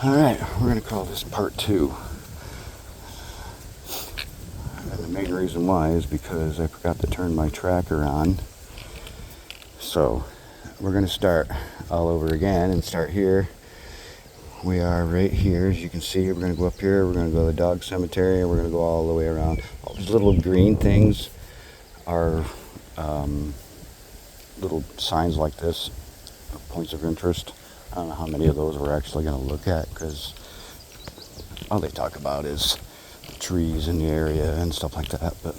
Alright, we're going to call this part 2. And the main reason why is because I forgot to turn my tracker on. So, we're going to start all over again and start here. We are right here, as you can see. We're going to go up here, we're going to go to the dog cemetery, and we're going to go all the way around. All these little green things are little signs like this, points of interest. I don't know how many of those we're actually going to look at, because all they talk about is trees in the area and stuff like that. But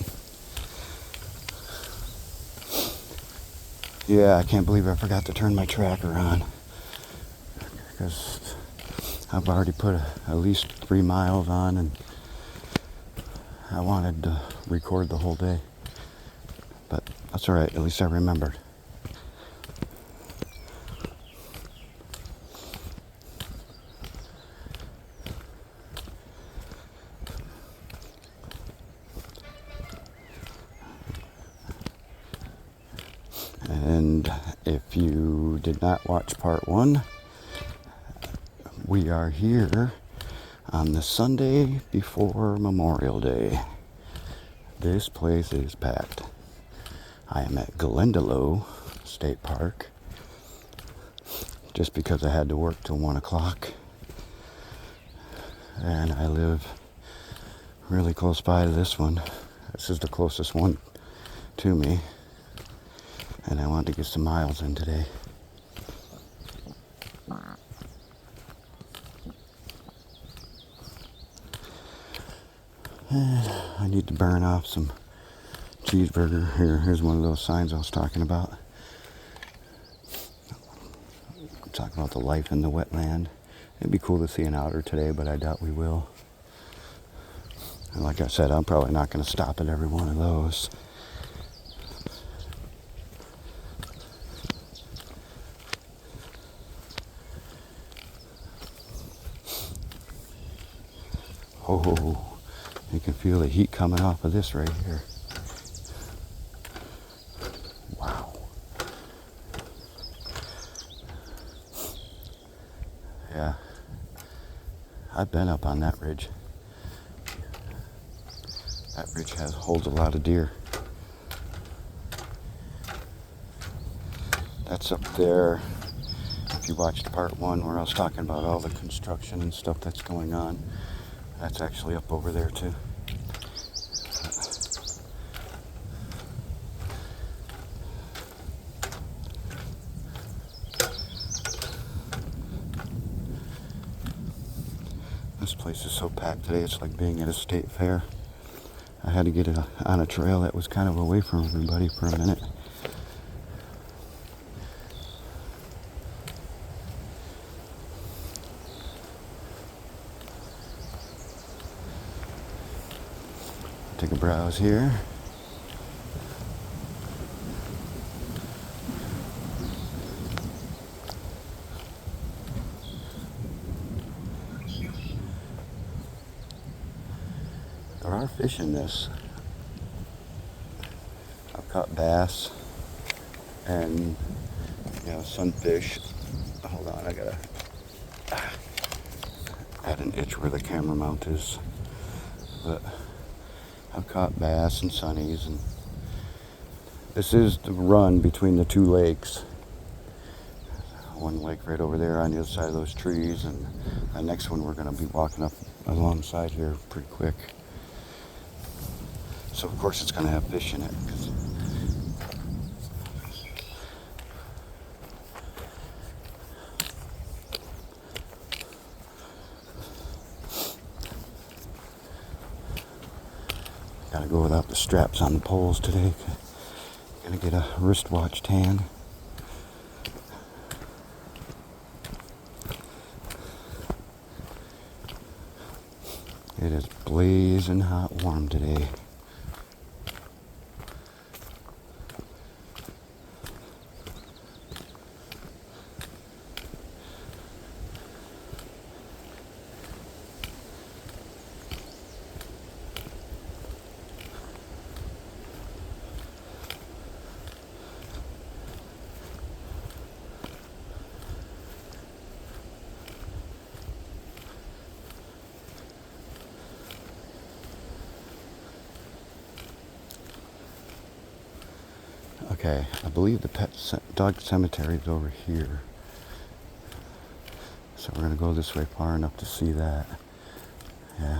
yeah, I can't believe I forgot to turn my tracker on, because I've already put at least 3 miles on, and I wanted to record the whole day. But that's alright, at least I remembered. And if you did not watch part 1, we are here on the Sunday before Memorial Day. This place is packed. I am at Glendalough State Park just because I had to work till 1 o'clock. And I live really close by to this one. This is the closest one to me. And I wanted to get some miles in today. And I need to burn off some cheeseburger. Here's one of those signs I was talking about. I'm talking about the life in the wetland. It'd be cool to see an otter today, but I doubt we will. And like I said, I'm probably not going to stop at every one of those. Oh, you can feel the heat coming off of this right here. Wow. Yeah, I've been up on that ridge. That ridge holds a lot of deer. That's up there. If you watched part 1 where I was talking about all the construction and stuff that's going on, that's actually up over there too. This place is so packed today, it's like being at a state fair. I had to get it on a trail that was kind of away from everybody for a minute. Take a browse here. There are fish in this. I've caught bass and sunfish. Hold on, I gotta add an itch where the camera mount is. But I've caught bass and sunnies, and this is the run between the 2 lakes. One lake right over there on the other side of those trees, and the next one we're going to be walking up alongside here pretty quick. So of course it's going to have fish in it. Gotta go without the straps on the poles today. Gonna get a wristwatch tan. It is blazing hot warm today. Okay, I believe the dog cemetery is over here. So we're going to go this way far enough to see that. Yeah.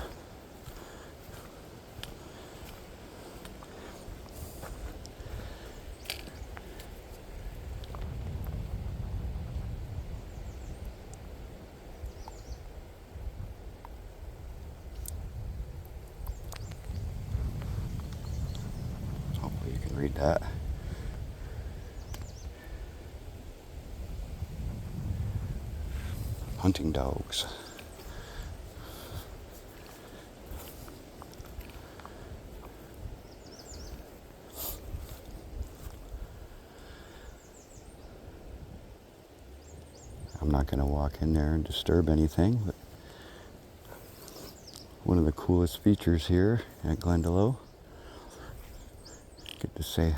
Hopefully you can read that. Hunting dogs. I'm not going to walk in there and disturb anything, but one of the coolest features here at Glendalough. Get to say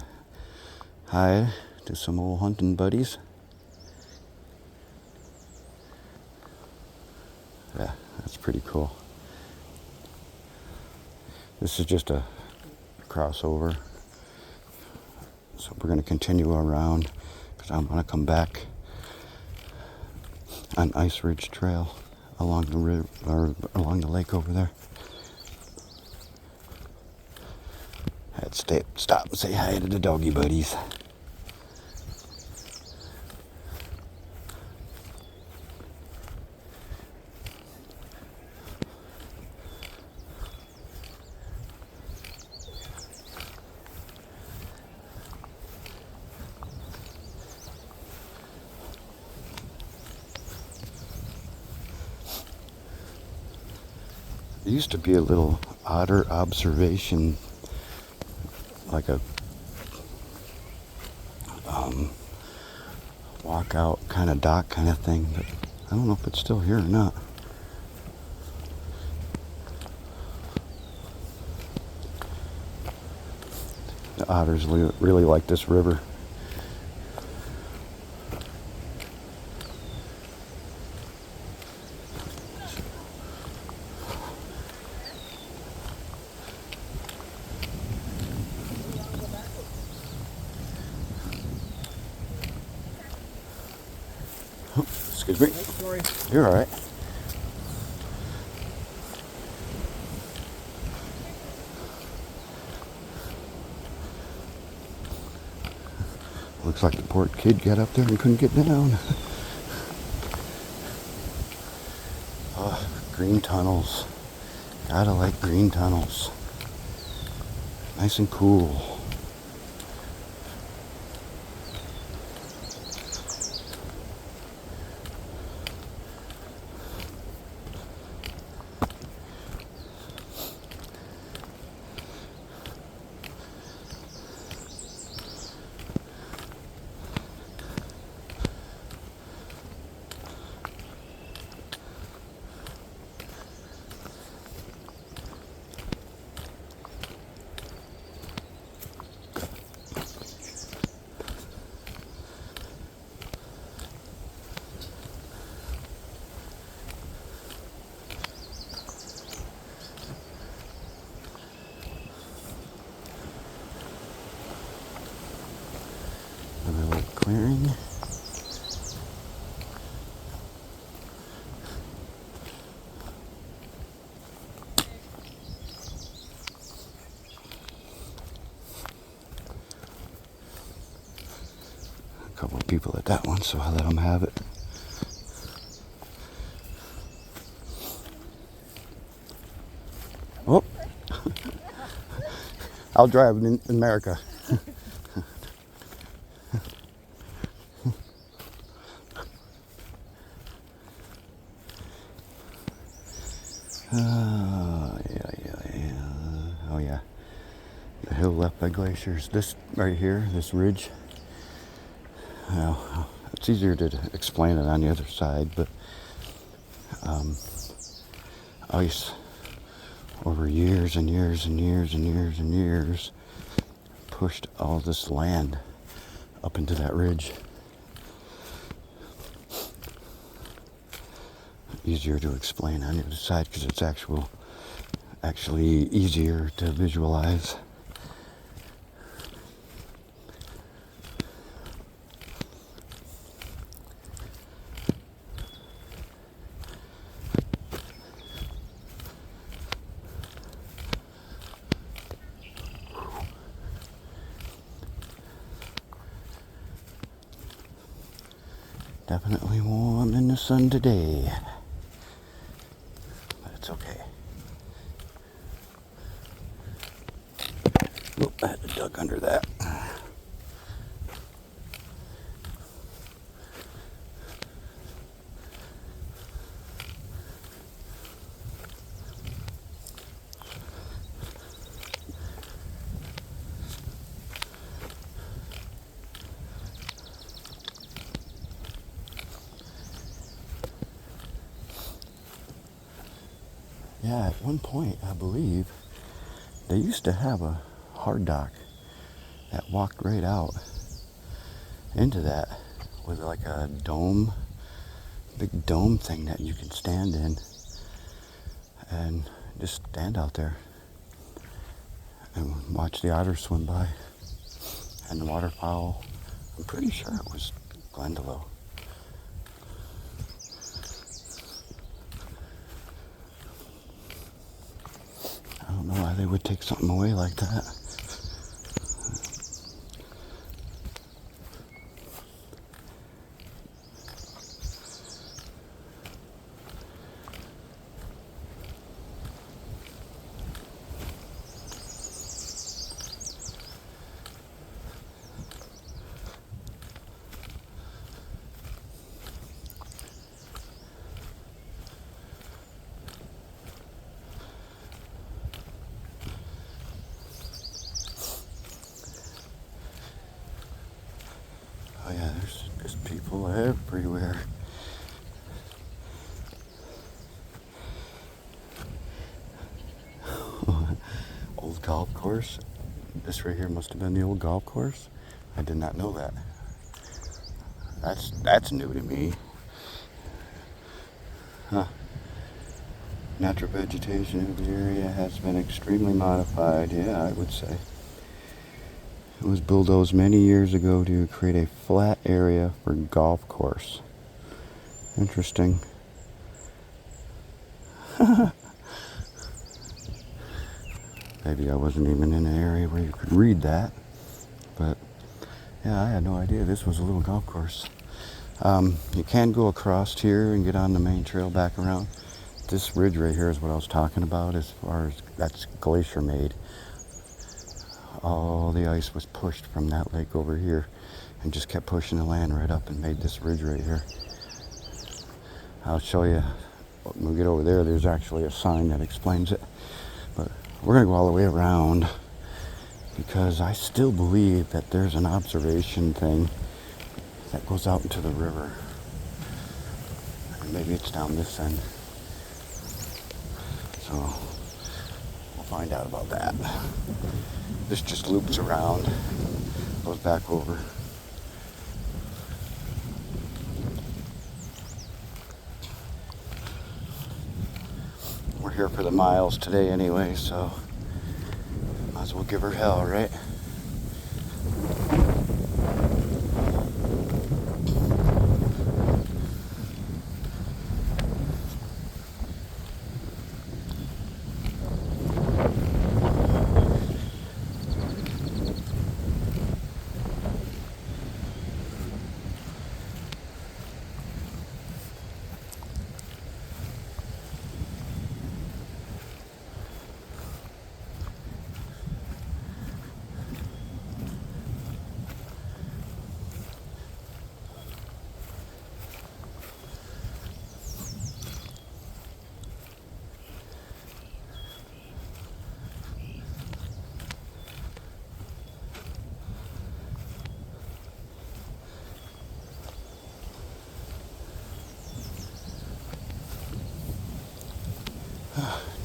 hi to some old hunting buddies. Yeah, that's pretty cool. This is just a crossover. So we're going to continue around because I'm going to come back on Ice Ridge Trail along the river or along the lake over there. I had to stop and say hi to the doggy buddies. There used to be a little otter observation, like a walkout kind of dock kind of thing, but I don't know if it's still here or not. The otters really like this river. Excuse me. Sorry. You're all right. Looks like the poor kid got up there and couldn't get down. Oh, green tunnels. Gotta like green tunnels. Nice and cool. Another little clearing. A couple of people at that one, so I let them have it. Oh, I'll drive in America. Yeah. Oh, yeah. The hill left by glaciers. This right here, this ridge. Well, it's easier to explain it on the other side, but ice over years and years and years and years and years pushed all this land up into that ridge. Easier to explain on the other side because it's actually easier to visualize. Definitely warm in the sun today. But it's okay. Oop, I had to duck under that. Yeah, at one point, I believe, they used to have a hard dock that walked right out into that with like a dome, big dome thing that you can stand in and just stand out there and watch the otters swim by and the waterfowl. I'm pretty sure it was Glendalough. I don't know why they would take something away like that. Oh yeah, there's people everywhere. Old golf course. This right here must have been the old golf course. I did not know that. That's new to me. Huh. Natural vegetation of the area has been extremely modified. Yeah, I would say. It was bulldozed many years ago to create a flat area for golf course. Interesting. Maybe I wasn't even in an area where you could read that. But yeah, I had no idea this was a little golf course. You can go across here and get on the main trail back around. This ridge right here is what I was talking about as far as that's glacier made. All the ice was pushed from that lake over here and just kept pushing the land right up and made this ridge right here. I'll show you when we get over there. There's actually a sign that explains it. But we're going to go all the way around because I still believe that there's an observation thing that goes out into the river. And maybe it's down this end. So we'll find out about that. This just loops around, goes back over. We're here for the miles today anyway, so might as well give her hell, right?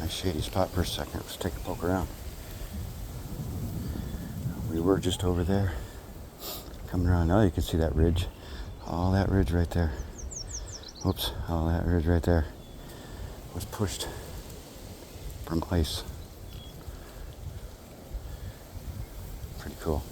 Nice shady spot for a second. Let's take a poke around. We were just over there. Coming around now, you can see that ridge. All that ridge right there. Whoops, all that ridge right there was pushed from ice. Pretty cool.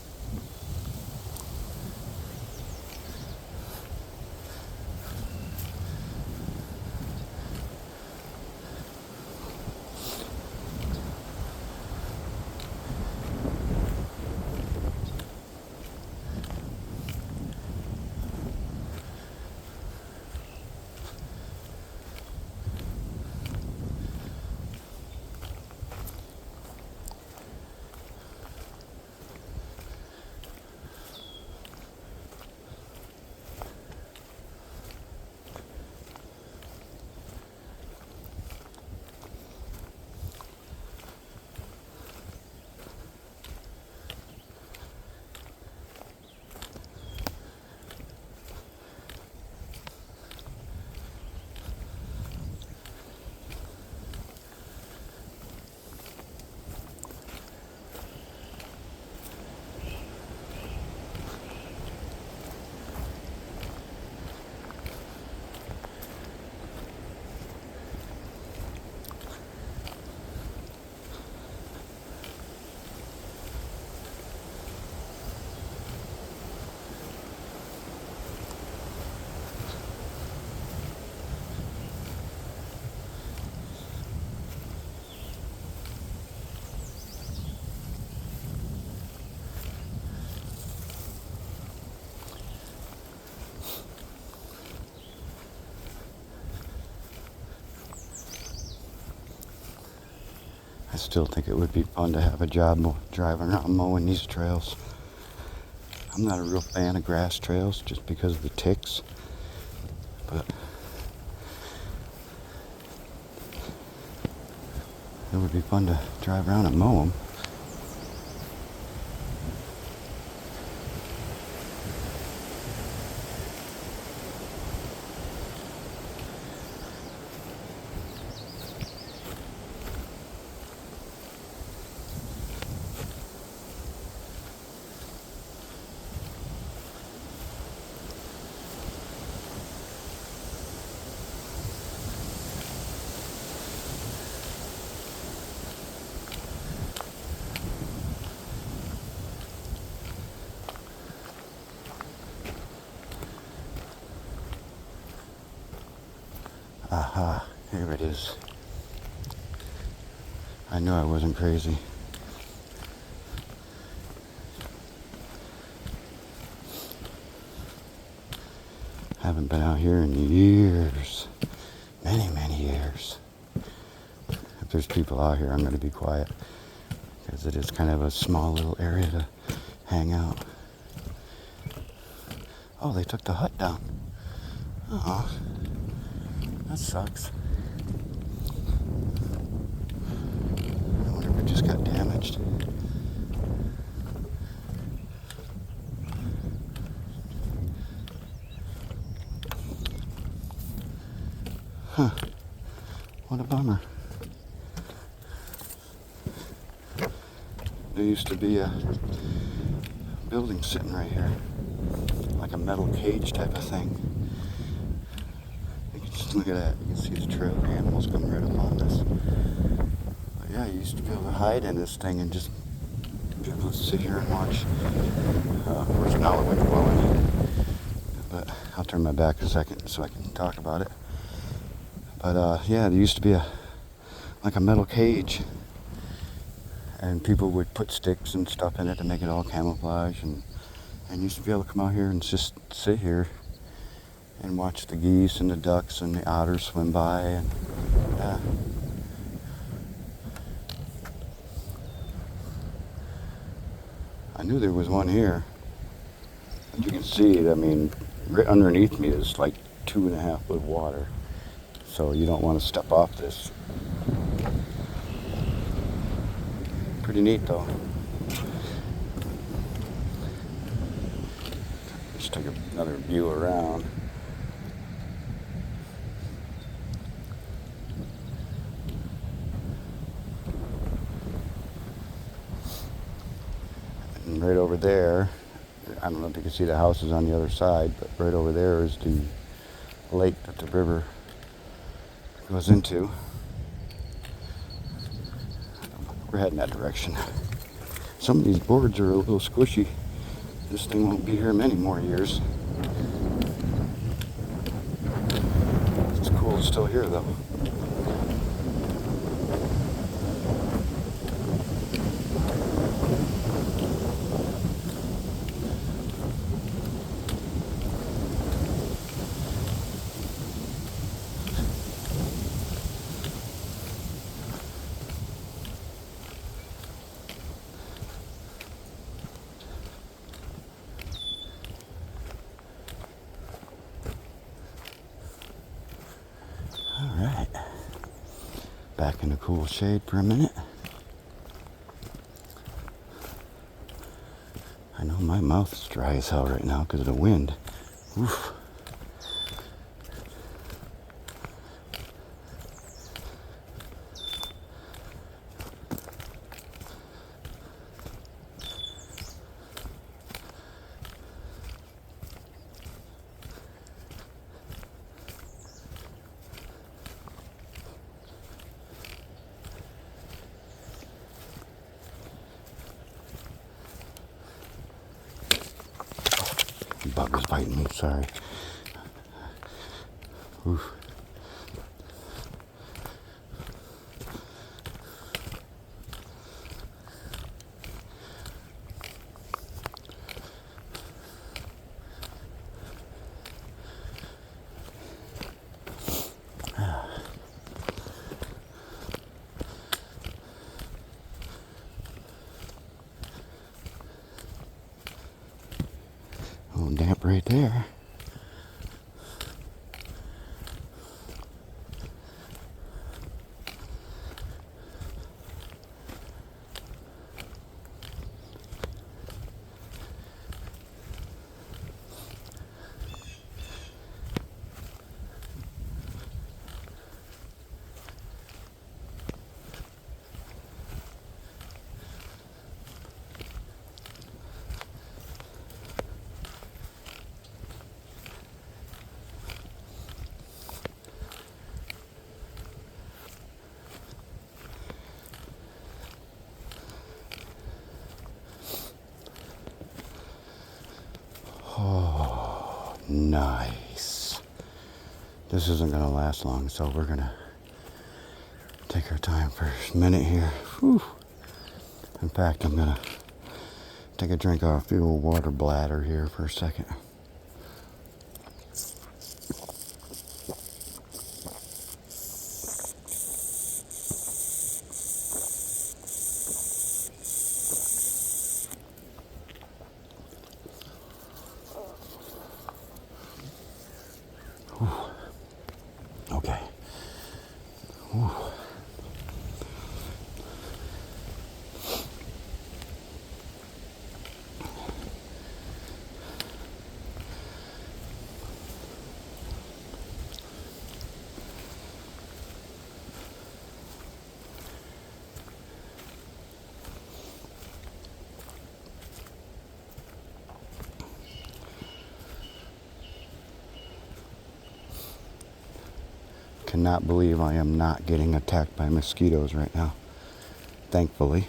I still think it would be fun to have a job driving around mowing these trails. I'm not a real fan of grass trails just because of the ticks, but it would be fun to drive around and mow them. Aha, here it is. I knew I wasn't crazy. Haven't been out here in years. Many years. If there's people out here, I'm going to be quiet. Because it is kind of a small little area to hang out. Oh, they took the hut down. Oh, that sucks. I wonder if it just got damaged. Huh. What a bummer. There used to be a building sitting right here. Like a metal cage type of thing. You can just look at that. You can see the trail of animals coming right up on this. But yeah, you used to be able to hide in this thing and just be able to sit here and watch. Of course, now it went blowing. But I'll turn my back a second so I can talk about it. But yeah, there used to be like a metal cage. And people would put sticks and stuff in it to make it all camouflage. And used to be able to come out here and just sit here and watch the geese and the ducks and the otters swim by. And I knew there was one here. As you can see it, I mean, right underneath me is like 2.5 foot water. So you don't want to step off this. Pretty neat though. Just take another view around. And right over there, I don't know if you can see the houses on the other side, but right over there is the lake that the river goes into. We're heading that direction. Some of these boards are a little squishy. This thing won't be here many more years. It's cool it's still here though. Alright, back in the cool shade for a minute. I know my mouth is dry as hell right now because of the wind. Oof. Bug was biting me, sorry. Oof. Nice. This isn't going to last long, so we're going to take our time for a minute here. Whew. In fact, I'm going to take a drink off the old water bladder here for a second. Whew. Okay. Whew. Cannot believe I am not getting attacked by mosquitoes right now. Thankfully.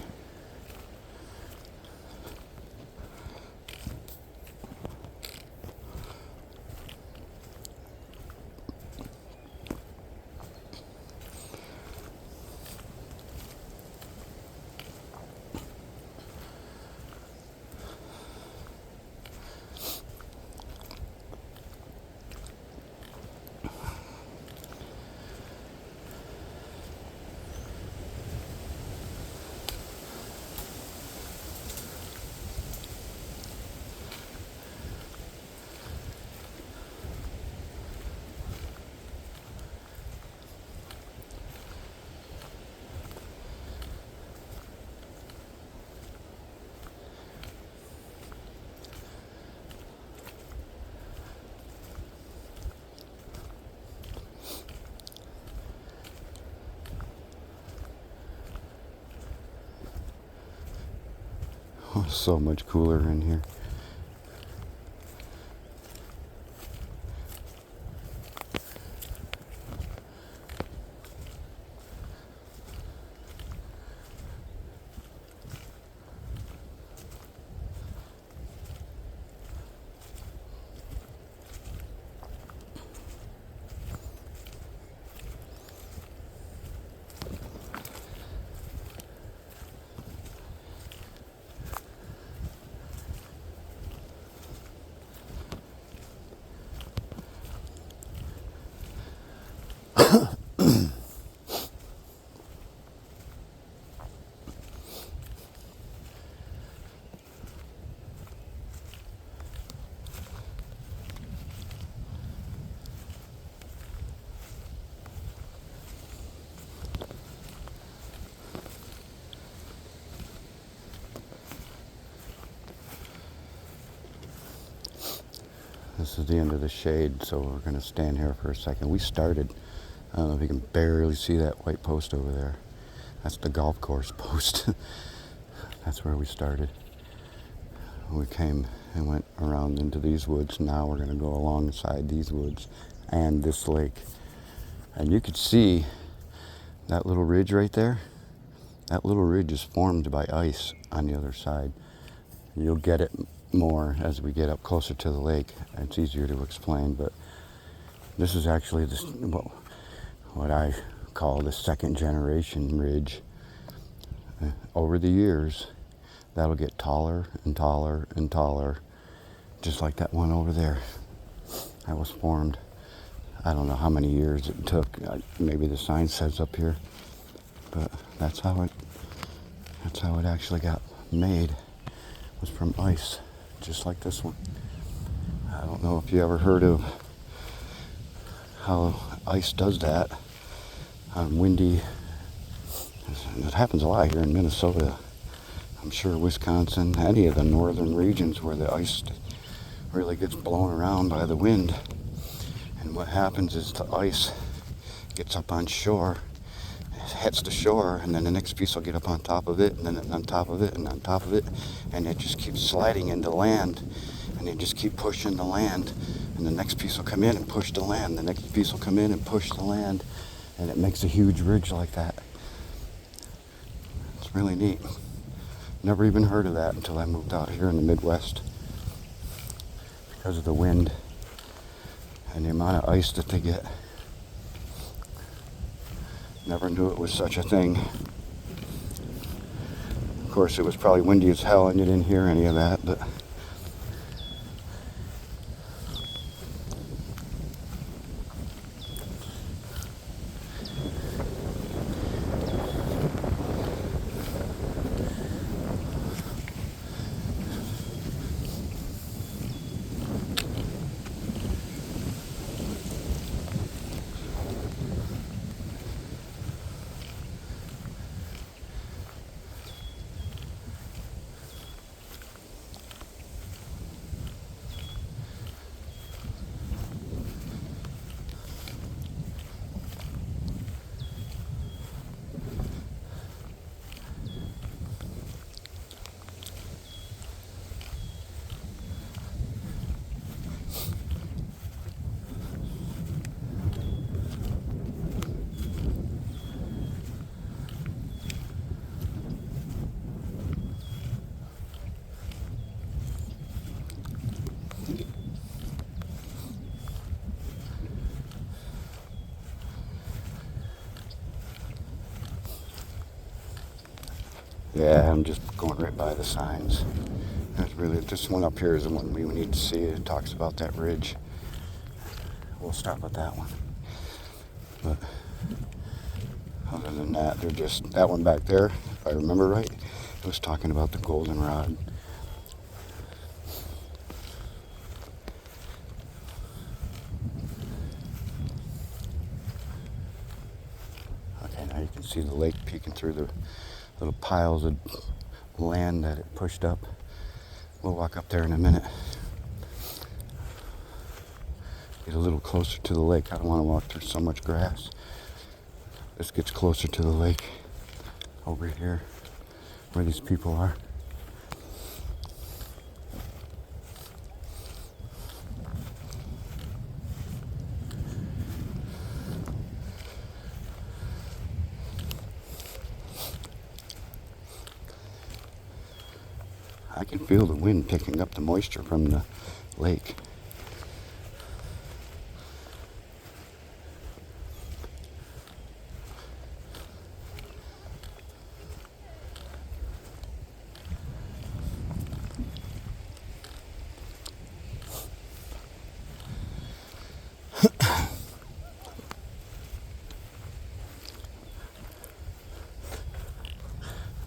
Oh, so much cooler in here. This is the end of the shade, so we're going to stand here for a second. We started, I don't know if you can barely see that white post over there. That's the golf course post. That's where we started. We came and went around into these woods. Now we're going to go alongside these woods and this lake. And you could see that little ridge right there. That little ridge is formed by ice on the other side. You'll get it more as we get up closer to the lake. It's easier to explain, but this is actually this, what I call the second generation ridge. Over the years, that'll get taller and taller and taller, just like that one over there. That was formed, I don't know how many years it took. Maybe the sign says up here, but that's how it actually got made, was from ice, just like this one. I don't know if you ever heard of how ice does that on windy. It happens a lot here in Minnesota. I'm sure Wisconsin, any of the northern regions where the ice really gets blown around by the wind. And what happens is the ice gets up on shore, hits the shore, and then the next piece will get up on top of it, and then on top of it, and on top of it, and it just keeps sliding into land, and they just keep pushing the land, and the next piece will come in and push the land, the next piece will come in and push the land, and it makes a huge ridge like that. It's really neat. Never even heard of that until I moved out here in the Midwest. Because of the wind, and the amount of ice that they get. Never knew it was such a thing. Of course, it was probably windy as hell and you didn't hear any of that, but yeah, I'm just going right by the signs. That's really, this one up here is the one we need to see. It talks about that ridge. We'll stop at that one. But other than that, they're just, that one back there, if I remember right, it was talking about the goldenrod. Okay, now you can see the lake peeking through the little piles of land that it pushed up. We'll walk up there in a minute. Get a little closer to the lake. I don't want to walk through so much grass. This gets closer to the lake over here where these people are. I can feel the wind picking up the moisture from the lake.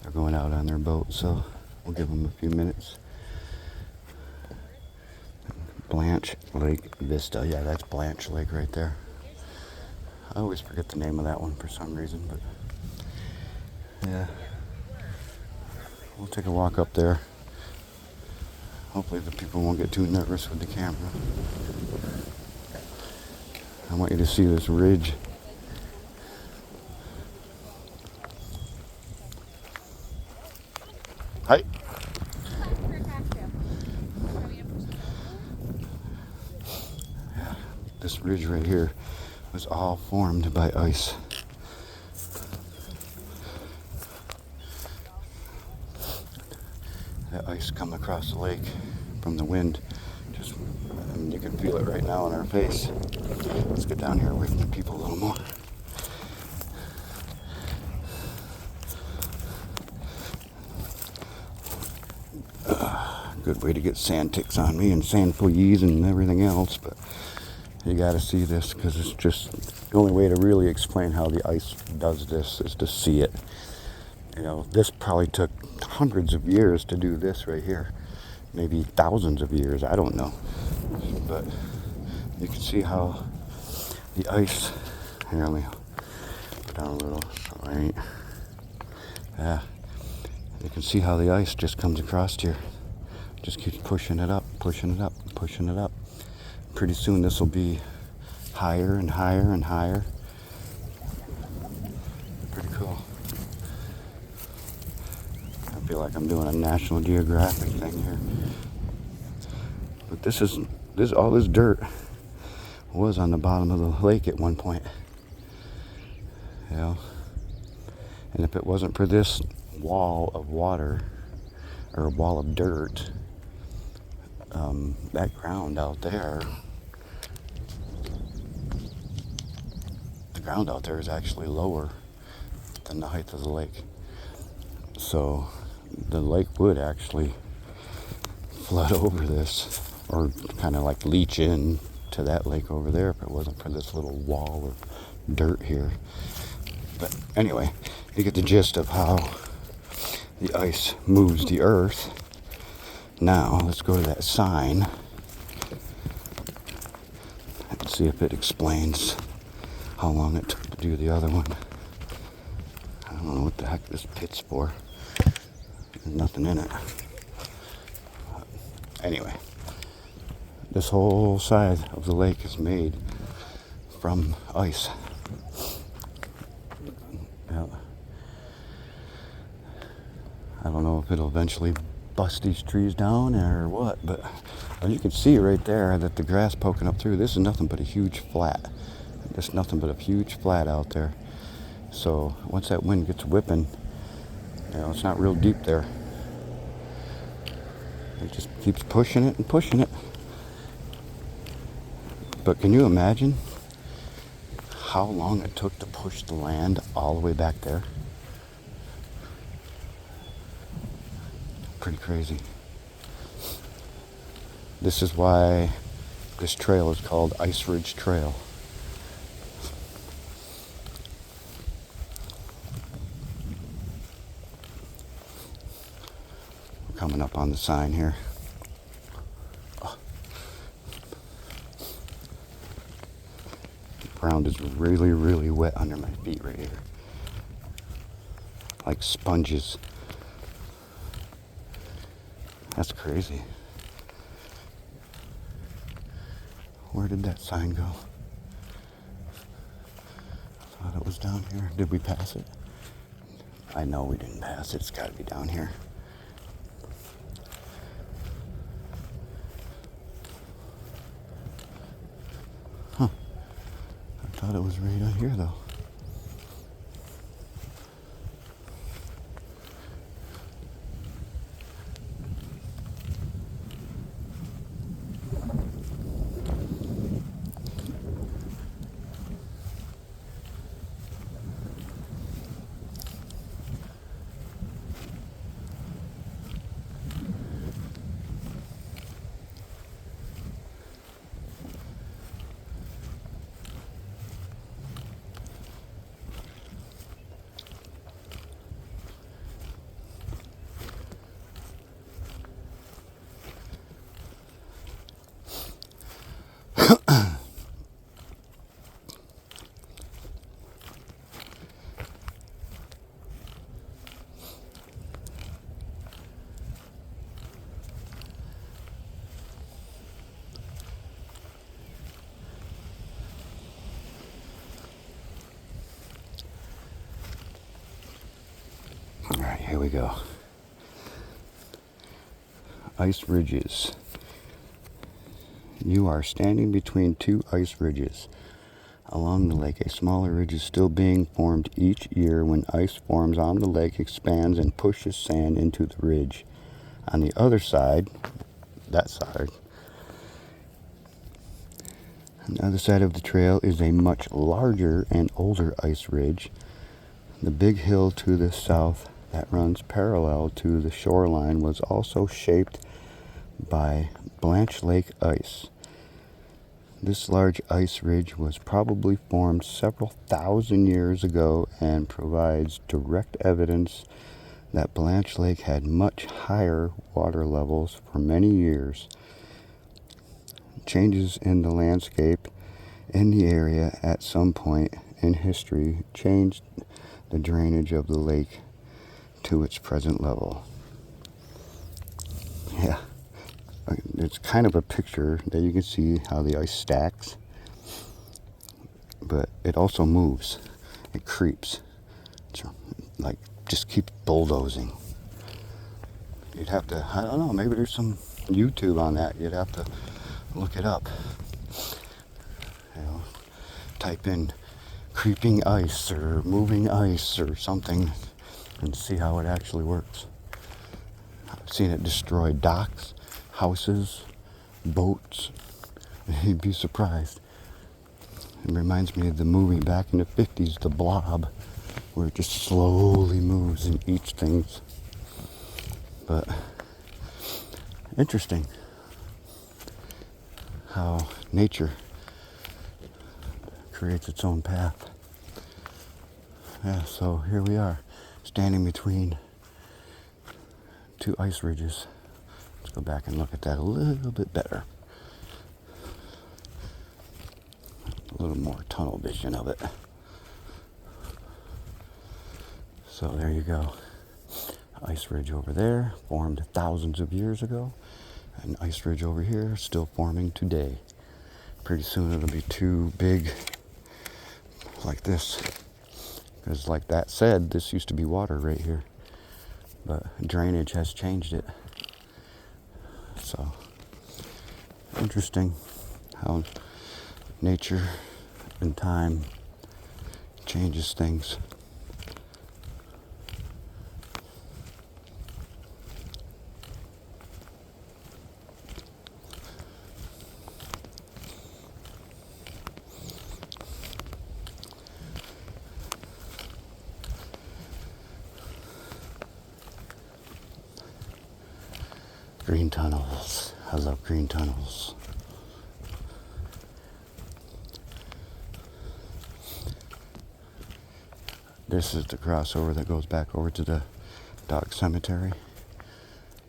They're going out on their boat, so we'll give them a few minutes. Blanche Lake Vista. Yeah, that's Blanche Lake right there. I always forget the name of that one for some reason, but yeah. We'll take a walk up there. Hopefully the people won't get too nervous with the camera. I want you to see this ridge. Hi. Yeah, this ridge right here was all formed by ice. That ice come across the lake from the wind. Just, I mean, you can feel it right now in our face. Let's get down here away from the people a little more. Good way to get sand ticks on me and sand fleas and everything else, but you got to see this because it's just the only way to really explain how the ice does this is to see it. You know, this probably took hundreds of years to do this right here, maybe thousands of years, I don't know, but you can see how the ice, here, let me go down a little, right, yeah, you can see how the ice just comes across here, just keeps pushing it up, pushing it up, pushing it up. Pretty soon this will be higher and higher and higher. Pretty cool. I feel like I'm doing a National Geographic thing here. But this all this dirt was on the bottom of the lake at one point. You know? And if it wasn't for this wall of water, or a wall of dirt, that ground out there the ground out there is actually lower than the height of the lake. So the lake would actually flood over this, or kind of like leach in to that lake over there if it wasn't for this little wall of dirt here. But anyway, you get the gist of how the ice moves the earth. Now let's go to that sign and see if it explains how long it took to do the other one. I don't know what the heck this pit's for. There's nothing in it. Anyway, this whole side of the lake is made from ice. Yeah. I don't know if it'll eventually bust these trees down or what, but you can see right there that the grass poking up through, this is nothing but a huge flat. There's nothing but a huge flat out there. So once that wind gets whipping, it's not real deep there. It just keeps pushing it and pushing it. But can you imagine how long it took to push the land all the way back there? Pretty crazy. This is why this trail is called Ice Ridge Trail. Coming up on the sign here. Oh. The ground is really, really wet under my feet right here. Like sponges. That's crazy. Where did that sign go? I thought it was down here. Did we pass it? I know we didn't pass it. It's got to be down here. Huh. I thought it was right out here, though. All right, here we go. Ice ridges. You are standing between two ice ridges. Along the lake, a smaller ridge is still being formed each year. When ice forms on the lake, expands and pushes sand into the ridge. On the other side, on the other side of the trail is a much larger and older ice ridge. The big hill to the south that runs parallel to the shoreline was also shaped by Blanche Lake ice. This large ice ridge was probably formed several thousand years ago and provides direct evidence that Blanche Lake had much higher water levels for many years. Changes in the landscape in the area at some point in history changed the drainage of the lake to its present level. Yeah, it's kind of a picture that you can see how the ice stacks, but it also moves. It creeps. It's like just keeps bulldozing. You'd have to, I don't know, maybe there's some YouTube on that. You'd have to look it up. Type in creeping ice or moving ice or something and see how it actually works. I've seen it destroy docks, houses, boats. You'd be surprised. It reminds me of the movie back in the 50s, The Blob, where it just slowly moves and eats things. But interesting how nature creates its own path. Yeah, so here we are, standing between two ice ridges. Let's go back and look at that a little bit better. A little more tunnel vision of it. So there you go. Ice ridge over there, formed thousands of years ago. An ice ridge over here, still forming today. Pretty soon it'll be too big like this. Because like that said, this used to be water right here. But drainage has changed it. So, interesting how nature and time changes things. Green tunnels. I love green tunnels. This is the crossover that goes back over to the dog cemetery.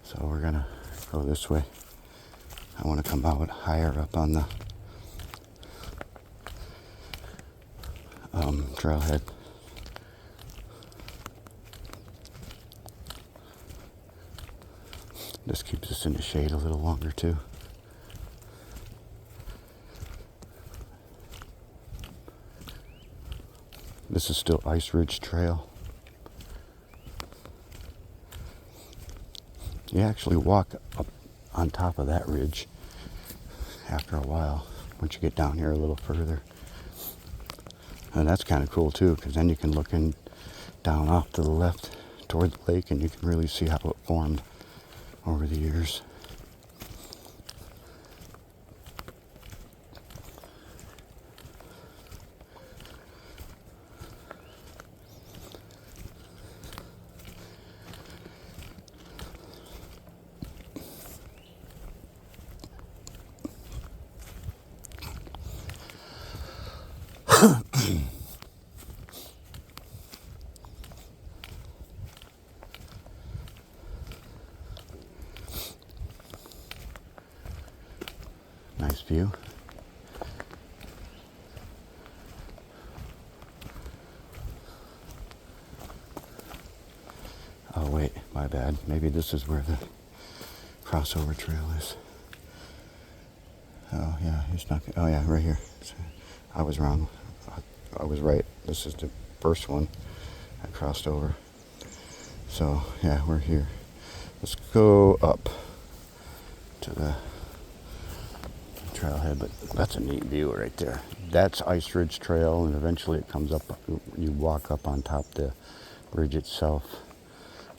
So we're gonna go this way. I want to come out higher up on the trailhead. This keeps us in the shade a little longer too. This is still Ice Ridge Trail. You actually walk up on top of that ridge after a while, once you get down here a little further. And that's kind of cool too, because then you can look in down off to the left toward the lake and you can really see how it formed over the years. Nice view. Oh wait, my bad. Maybe this is where the crossover trail is. Oh yeah, it's not. Oh yeah, right here. I was wrong. I was right. This is the first one I crossed over. So yeah, we're here. Let's go up to the trailhead, but that's a neat view right there. That's Ice Ridge Trail, and eventually it comes up. You walk up on top the ridge itself.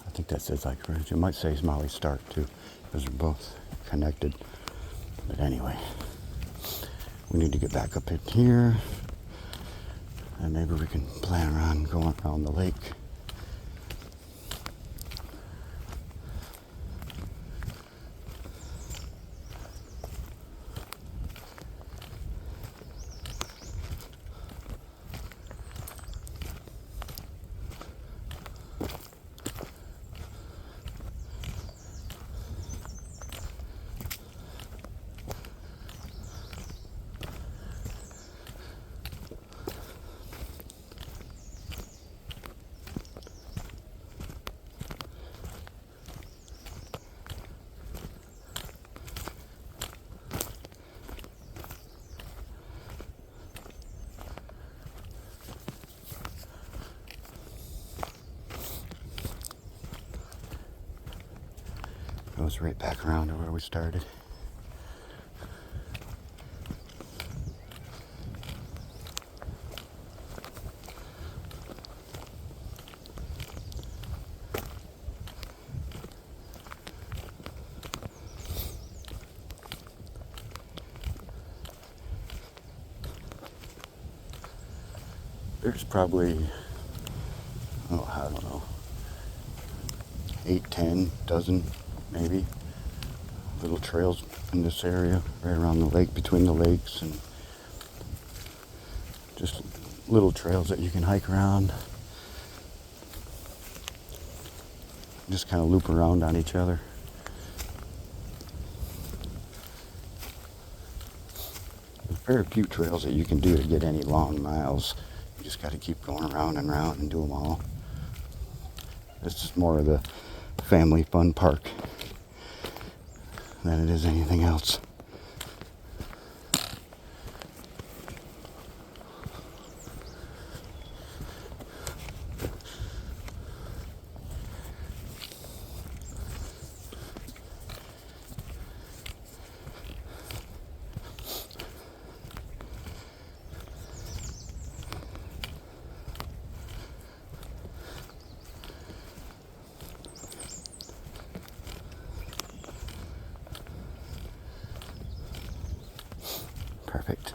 I think that says like ridge. It might say Molly Stark too, because they're both connected. But anyway, we need to get back up in here, and maybe we can plan around going around the lake. Goes right back around to where we started. there's probably, oh, I don't know, 8, 10, dozen maybe little trails in this area, right around the lake, between the lakes, and just little trails that you can hike around. Just kind of loop around on each other. There's very few trails that you can do to get any long miles. You just got to keep going around and around and do them all. It's just more of the family fun park than it is anything else. Perfect.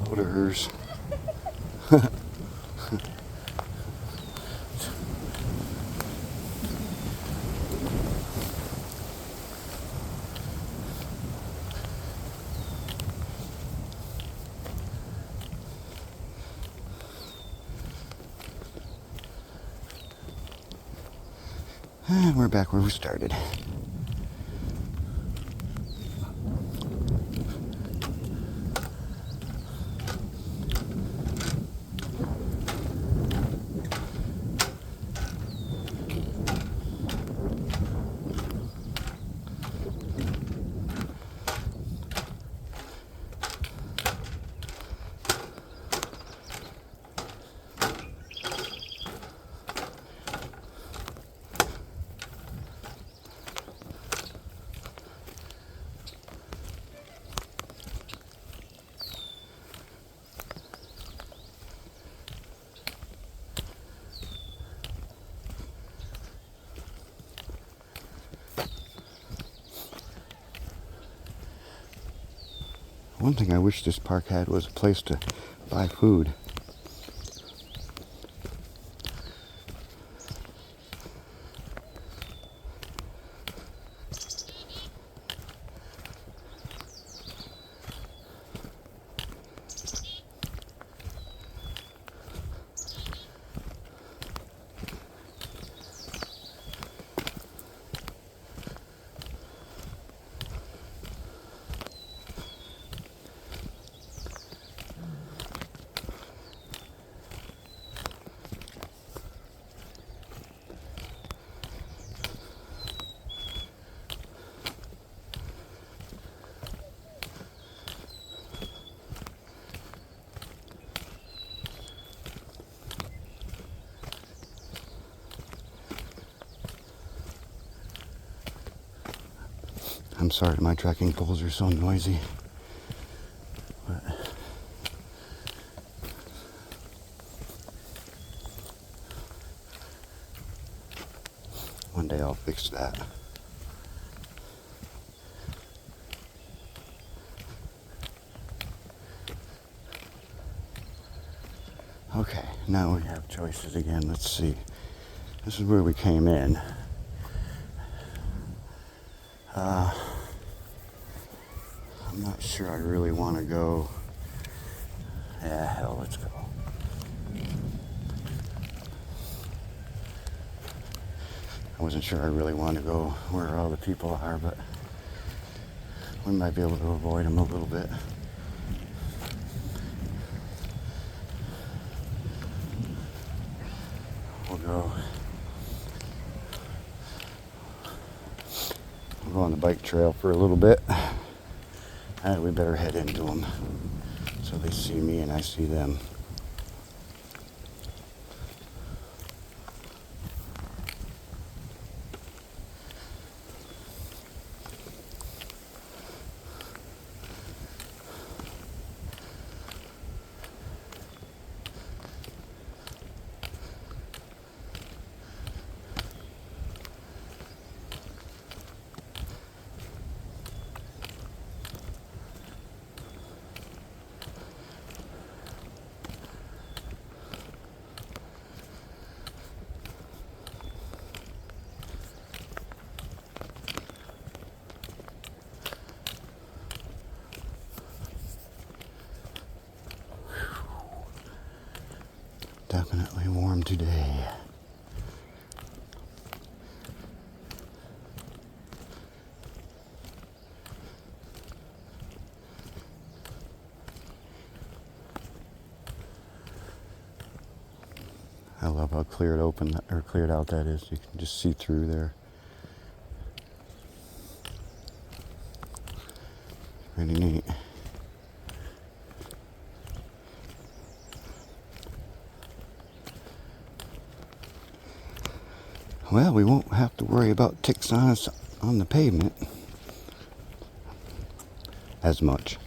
Loaders. And we're back where we started. One thing I wish this park had was a place to buy food. I'm sorry my trekking poles are so noisy. But one day I'll fix that. Okay, now we have choices again. Let's see. This is where we came in. I'm not sure I really want to go. Yeah, hell, let's go. I wasn't sure I really wanted to go where all the people are, but we might be able to avoid them a little bit. We'll go on the bike trail for a little bit. And we better head into them so they see me and I see them. Definitely warm today. I love how cleared out that is. You can just see through there. Pretty neat. Well, we won't have to worry about ticks on us on the pavement as much.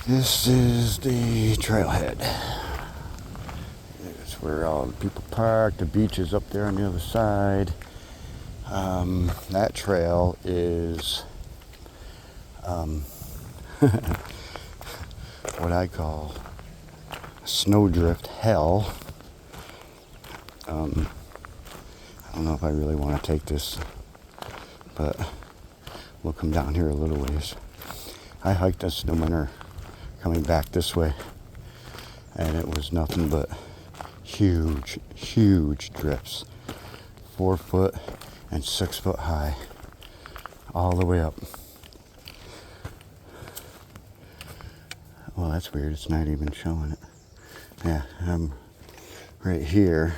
This is the trailhead. It's where all the people park. The beach is up there on the other side. That trail is what I call snowdrift hell. I don't know if I really want to take this, but we'll come down here a little ways. I hiked this in the winter coming back this way, and it was nothing but huge drifts, 4 foot and 6 foot high, all the way up. Well, that's weird. It's not even showing it. Yeah, I'm right here,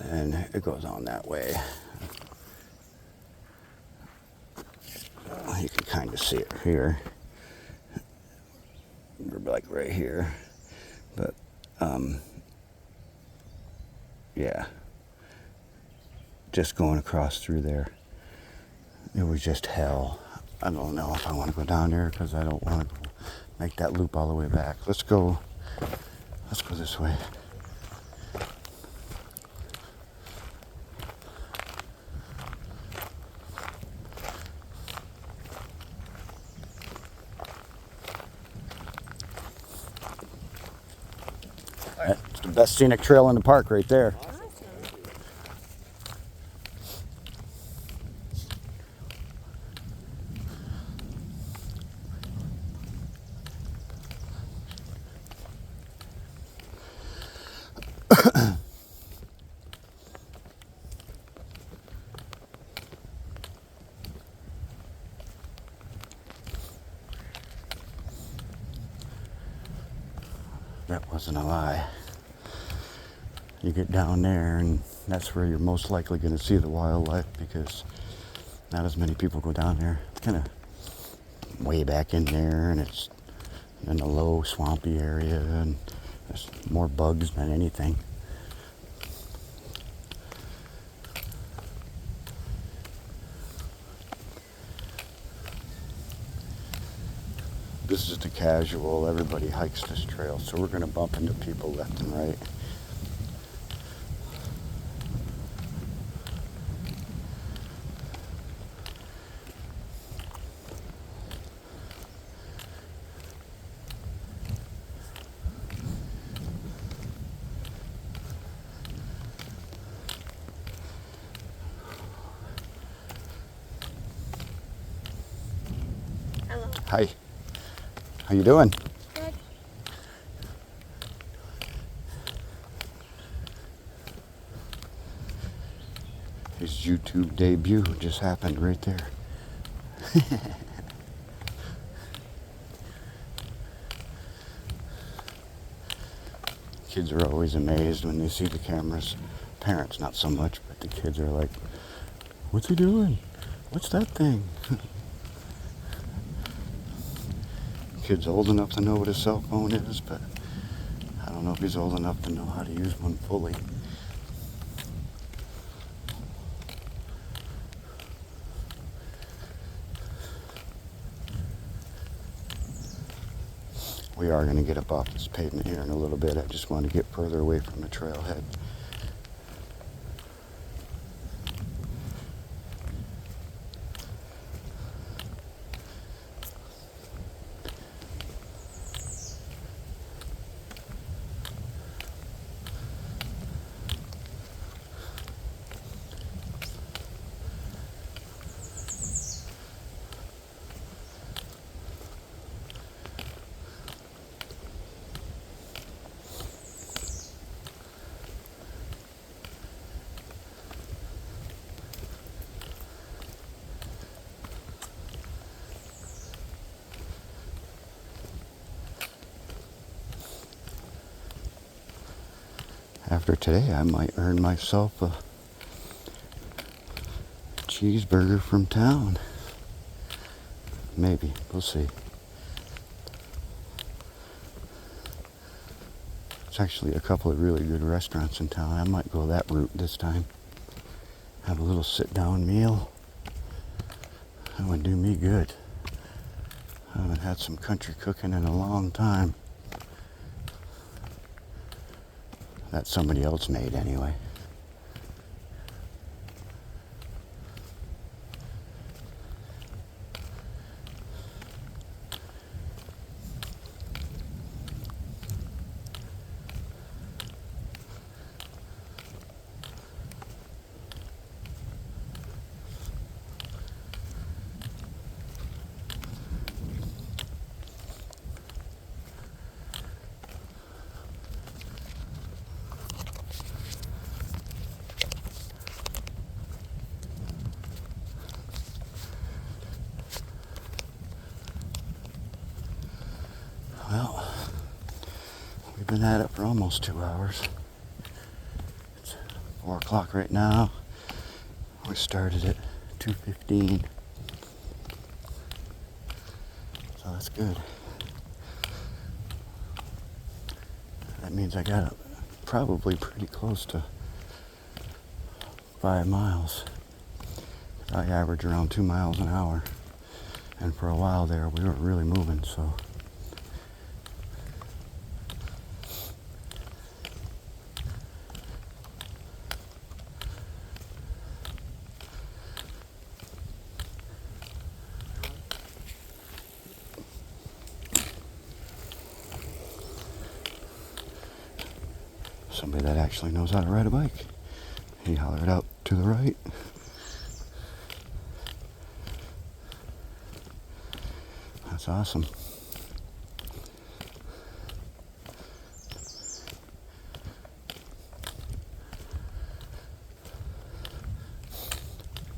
and it goes on that way. You can kind of see it here. We're like right here, but yeah, just going across through there, it was just hell. I don't know if I want to go down there because I don't want to make that loop all the way back. Let's go this way. All right, let's do it. the best scenic trail in the park right there. That wasn't a lie. You get down there and that's where you're most likely going to see the wildlife, because not as many people go down there. It's kind of way back in there, and it's in a low swampy area, and there's more bugs than anything. This is the casual, everybody hikes this trail, so we're going to bump into people left and right. Hello. Hi. How you doing? Good. His YouTube debut just happened right there. Kids are always amazed when they see the cameras. Parents not so much, but the kids are like, "What's he doing? What's that thing?" Kid's old enough to know what a cell phone is, but I don't know if he's old enough to know how to use one fully. We are going to get up off this pavement here in a little bit. I just want to get further away from the trailhead. After today, I might earn myself a cheeseburger from town. Maybe. We'll see. There's actually a couple of really good restaurants in town. I might go that route this time. Have a little sit-down meal. That would do me good. I haven't had some country cooking in a long time. That somebody else made anyway. Well, we've been at it for almost 2 hours. It's 4 o'clock right now. We started at 2:15. So that's good. That means I got probably pretty close to 5 miles. I average around 2 miles an hour. And for a while there, we were really moving, so. somebody that actually knows how to ride a bike. He hollered out to the right. That's awesome.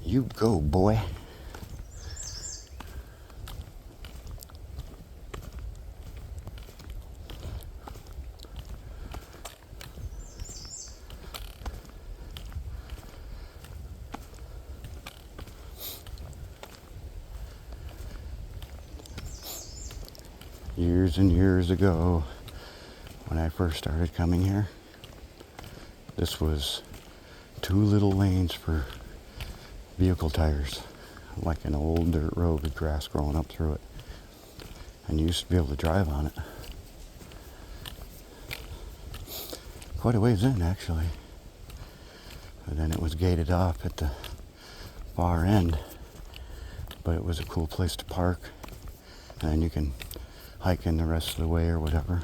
You go, boy. Years and years ago, when I first started coming here, this was 2 little lanes for vehicle tires, like an old dirt road with grass growing up through it. And you used to be able to drive on it. Quite a ways in, actually. And then it was gated off at the far end, but it was a cool place to park, and you can hike in the rest of the way or whatever.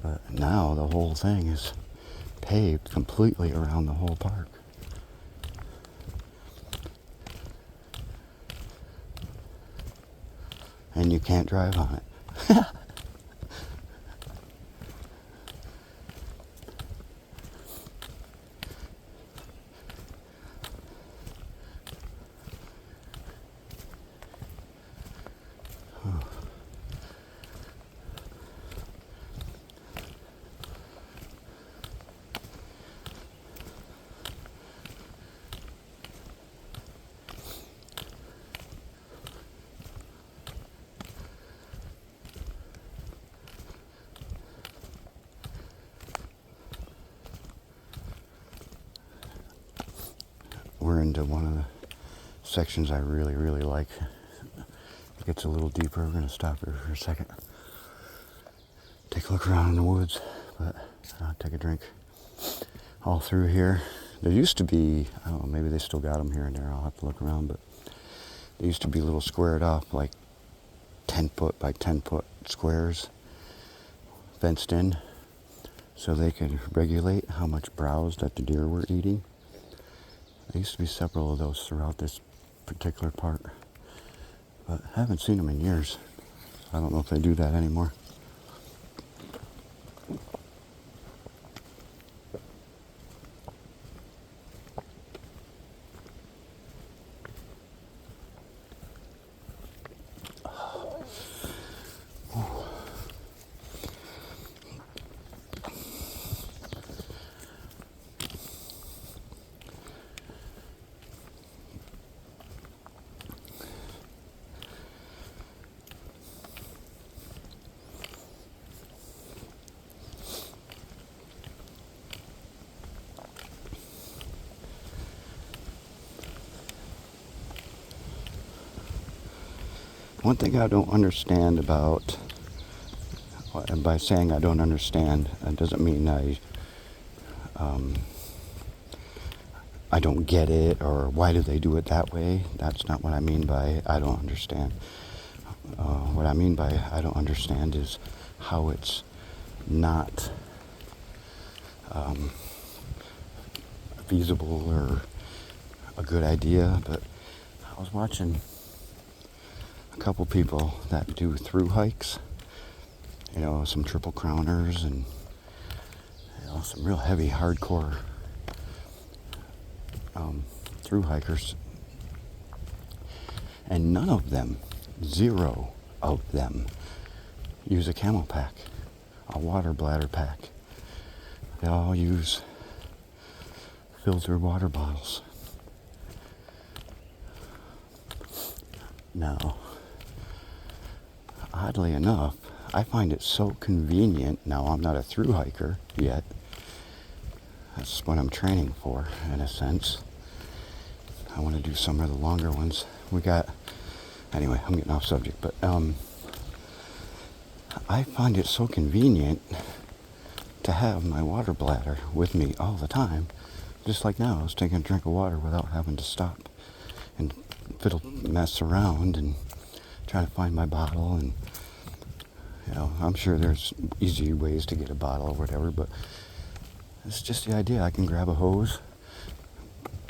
But now the whole thing is paved completely around the whole park. And you can't drive on it. We're into one of the sections I really, really like. It gets a little deeper. We're going to stop here for a second. Take a look around in the woods, but take a drink. All through here, there used to be, I don't know, maybe they still got them here and there. I'll have to look around, but they used to be little squared off, like 10 foot by 10 foot squares, fenced in, so they could regulate how much browse that the deer were eating. There used to be several of those throughout this particular part, but I haven't seen them in years. I don't know if they do that anymore. One thing I don't understand about, and by saying I don't understand, that doesn't mean I don't get it, or why do they do it that way. That's not what I mean by I don't understand. What I mean by I don't understand is how it's not feasible or a good idea. But I was watching a couple people that do through hikes, some triple crowners and some real heavy hardcore through hikers, and none of them, 0 of them, use a camel pack, a water bladder pack. They all use filtered water bottles. Now, oddly enough, I find it so convenient. Now, I'm not a through hiker yet. That's what I'm training for, in a sense. I want to do some of the longer ones. Anyway, I'm getting off subject, but I find it so convenient to have my water bladder with me all the time. Just like now, I was taking a drink of water without having to stop and mess around and try to find my bottle, and You know, I'm sure there's easy ways to get a bottle or whatever, but it's just the idea. I can grab a hose,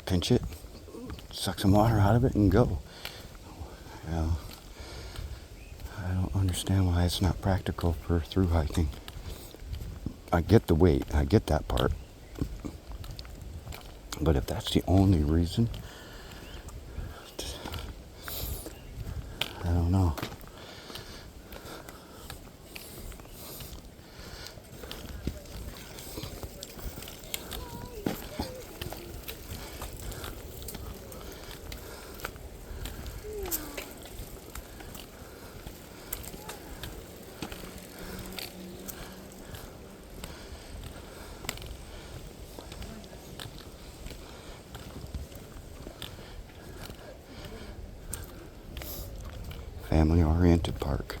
pinch it, suck some water out of it, and go. You know, I don't understand why it's not practical for through hiking. I get the weight, I get that part. But if that's the only reason, I don't know. Family-oriented park.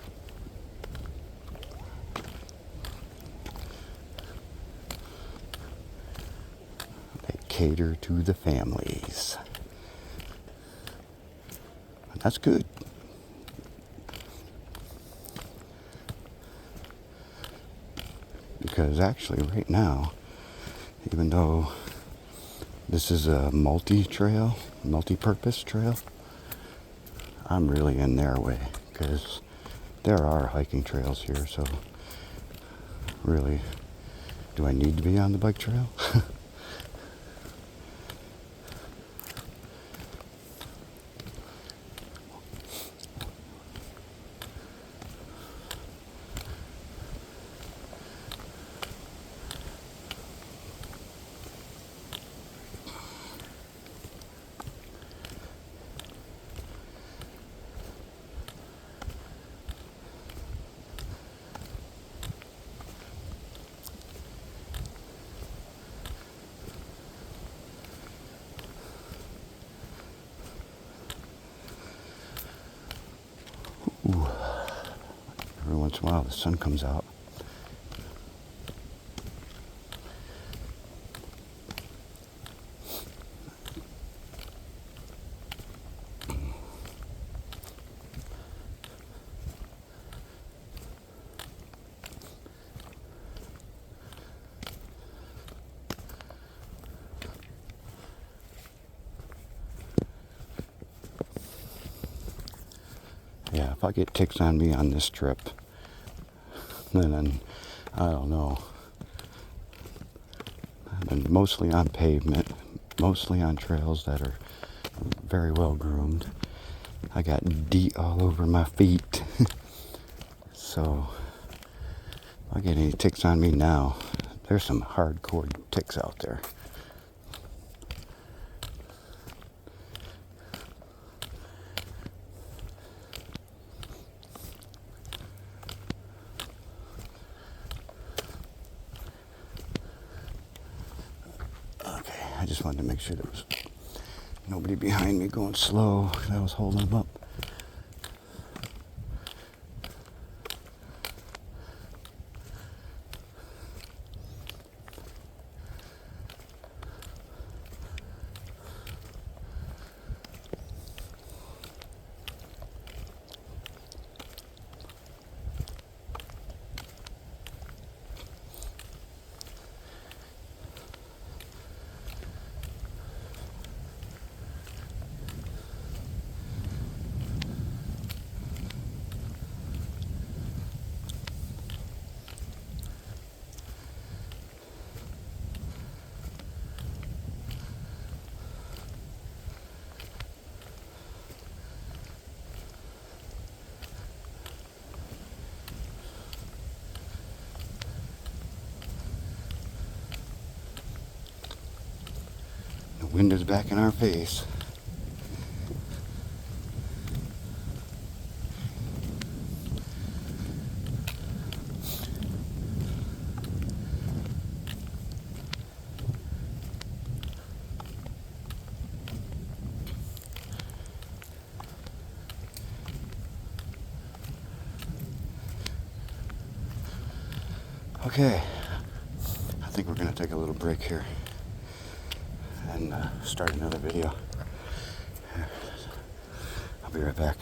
They cater to the families. And that's good. Because actually right now, even though this is a multi-trail, multi-purpose trail, I'm really in their way because there are hiking trails here, so really, do I need to be on the bike trail? Ooh. Every once in a while the sun comes out. Yeah, if I get ticks on me on this trip, then I don't know. I've been mostly on pavement, mostly on trails that are very well groomed. I got DEET all over my feet. So, if I get any ticks on me now, there's some hardcore ticks out there. Okay, I just wanted to make sure there was nobody behind me going slow because I was holding them up. The wind is back in our face. Okay, I think we're going to take a little break here and start another video. I'll be right back.